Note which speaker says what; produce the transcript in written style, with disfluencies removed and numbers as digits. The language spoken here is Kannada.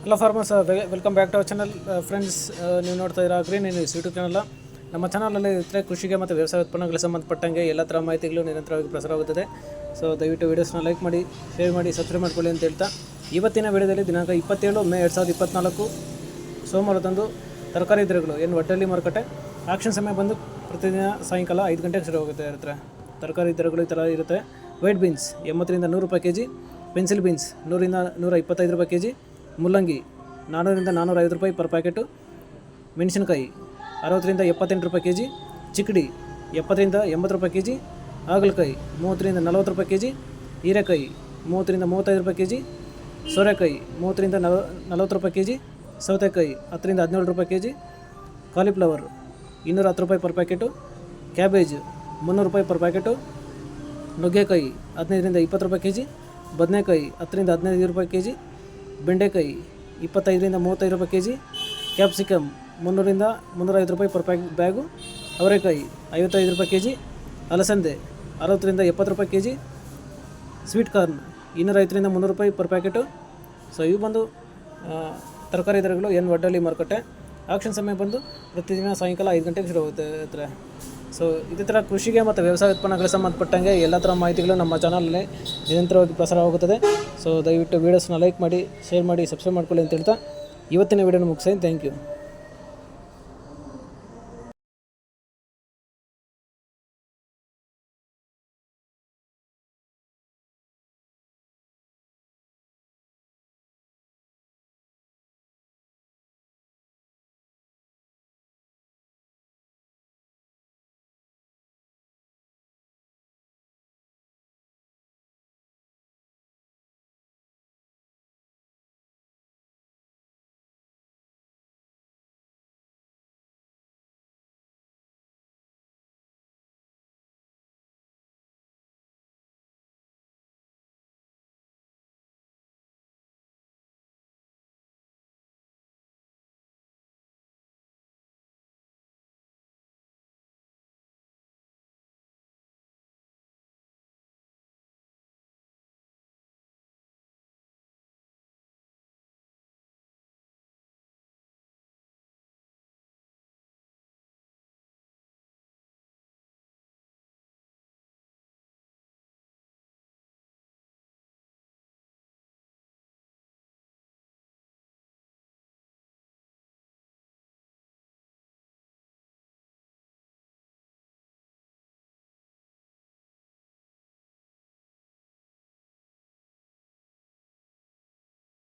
Speaker 1: Hello farmers, welcome back to our channel friends. ನೀವು ನೋಡ್ತಾ ಇರೋ ಗ್ರೀನ್ ನ್ಯೂಸ್ ಯೂಟ್ಯೂಬ್ ಚಾನಲ್. ನಮ್ಮ ಚಾನಲಲ್ಲಿ ಇತರೆ ಕೃಷಿಗೆ ಮತ್ತು ವ್ಯವಸಾಯ ಉತ್ಪನ್ನಗಳಿಗೆ ಸಂಬಂಧಪಟ್ಟಂಗೆ ಎಲ್ಲ ಥರ ಮಾಹಿತಿಗಳು ನಿರಂತರವಾಗಿ ಪ್ರಸಾರವಾಗುತ್ತದೆ. ಸೊ ದಯವಿಟ್ಟು ವೀಡಿಯೋಸ್ನ ಲೈಕ್ ಮಾಡಿ, ಶೇರ್ ಮಾಡಿ, ಸಬ್ಸ್ಕ್ರೈಬ್ ಮಾಡ್ಕೊಳ್ಳಿ ಅಂತ ಹೇಳ್ತಾ, ಇವತ್ತಿನ ವಿಡಿಯೋದಲ್ಲಿ ದಿನಾಂಕ 27 ಮೇ 2024 ಸೋಮವಾರದಂದು ತರಕಾರಿ ದರಗಳು ಏನು ಒಡ್ಡಲ್ಲಿ ಮಾರುಕಟ್ಟೆ ಆಕ್ಷನ್ ಸಮಯ ಬಂದು ಪ್ರತಿದಿನ ಸಾಯಂಕಾಲ 5 ಗಂಟೆಗೆ ಶುರು ಹೋಗುತ್ತೆ. ಇರುತ್ತೆ ತರಕಾರಿ ದರಗಳು ಈ ಥರ ಇರುತ್ತೆ. ವೈಟ್ ಬೀನ್ಸ್ 80ರಿಂದ 100 ರೂಪಾಯಿ ಕೆ ಜಿ, ಪೆನ್ಸಿಲ್ ಬೀನ್ಸ್ 100ರಿಂದ 125 ರೂಪಾಯಿ ಕೆ ಜಿ, ಮುಲ್ಲಂಗಿ 400ರಿಂದ 450 ರೂಪಾಯಿ ಪರ್ ಪ್ಯಾಕೆಟು, ಮೆಣಸಿನಕಾಯಿ 60ರಿಂದ 78 ರೂಪಾಯಿ ಕೆ ಜಿ, ಚಿಕ್ಕಡಿ 70ರಿಂದ 80 ರೂಪಾಯಿ ಕೆ ಜಿ, ಹಾಗಲಕಾಯಿ 30ರಿಂದ 40 ರೂಪಾಯಿ ಕೆ ಜಿ, ಹೀರೆಕಾಯಿ 30ರಿಂದ 35 ರೂಪಾಯಿ ಕೆ ಜಿ, ಸೋರೆಕಾಯಿ 30ರಿಂದ 40 ರೂಪಾಯಿ ಕೆ ಜಿ, ಸೌತೆಕಾಯಿ 10ರಿಂದ 17 ರೂಪಾಯಿ ಕೆ ಜಿ, ಕಾಲಿಫ್ಲವರ್ 210 ರೂಪಾಯಿ ಪರ್ ಪ್ಯಾಕೆಟು, ಕ್ಯಾಬೇಜ್ 300 ರೂಪಾಯಿ ಪರ್ ಪ್ಯಾಕೆಟು, ನುಗ್ಗೆಕಾಯಿ 15ರಿಂದ 20 ರೂಪಾಯಿ ಕೆ ಜಿ, ಬದನೆಕಾಯಿ 10ರಿಂದ 15 ರೂಪಾಯಿ ಕೆ ಜಿ, ಬೆಂಡೆಕಾಯಿ 25ರಿಂದ 35 ರೂಪಾಯಿ ಕೆ ಜಿ, ಕ್ಯಾಪ್ಸಿಕಮ್ 300ರಿಂದ 350 ರೂಪಾಯಿ ಪರ್ ಬ್ಯಾಗು, ಅವರೆಕಾಯಿ 55 ರೂಪಾಯಿ ಕೆ ಜಿ, ಅಲಸಂದೆ 60ರಿಂದ 70 ರೂಪಾಯಿ ಕೆ ಜಿ, ಸ್ವೀಟ್ ಕಾರ್ನ್ 250ರಿಂದ 300 ರೂಪಾಯಿ ಪರ್ ಪ್ಯಾಕೆಟು. ಸೊ ಇವು ಬಂದು ತರಕಾರಿ ದರಗಳು ಏನು ಒಡ್ಡಲ್ಲಿ ಮಾರುಕಟ್ಟೆ ಆಕ್ಷನ್ ಸಮಯ ಬಂದು ಪ್ರತಿದಿನ ಸಾಯಂಕಾಲ 5 ಗಂಟೆಗೆ ಶುರು ಆಗುತ್ತೆ. ಸೊ ಇದೇ ಥರ ಕೃಷಿಗೆ ಮತ್ತು ವ್ಯವಸಾಯ ಉತ್ಪನ್ನಗಳಿಗೆ ಸಂಬಂಧಪಟ್ಟಂಗೆ ಎಲ್ಲ ಥರ ಮಾಹಿತಿಗಳು ನಮ್ಮ ಚಾನಲಲ್ಲಿ ನಿರಂತರವಾಗಿ ಪ್ರಸಾರವಾಗುತ್ತದೆ. ಸೊ ದಯವಿಟ್ಟು ವೀಡಿಯೋಸ್ನ ಲೈಕ್ ಮಾಡಿ, ಶೇರ್ ಮಾಡಿ, ಸಬ್ಸ್ಕ್ರೈಬ್ ಮಾಡ್ಕೊಳ್ಳಿ ಅಂತ ಹೇಳ್ತಾ ಇವತ್ತಿನ ವೀಡಿಯೋನ ಮುಗಿಸಿ. Thank you.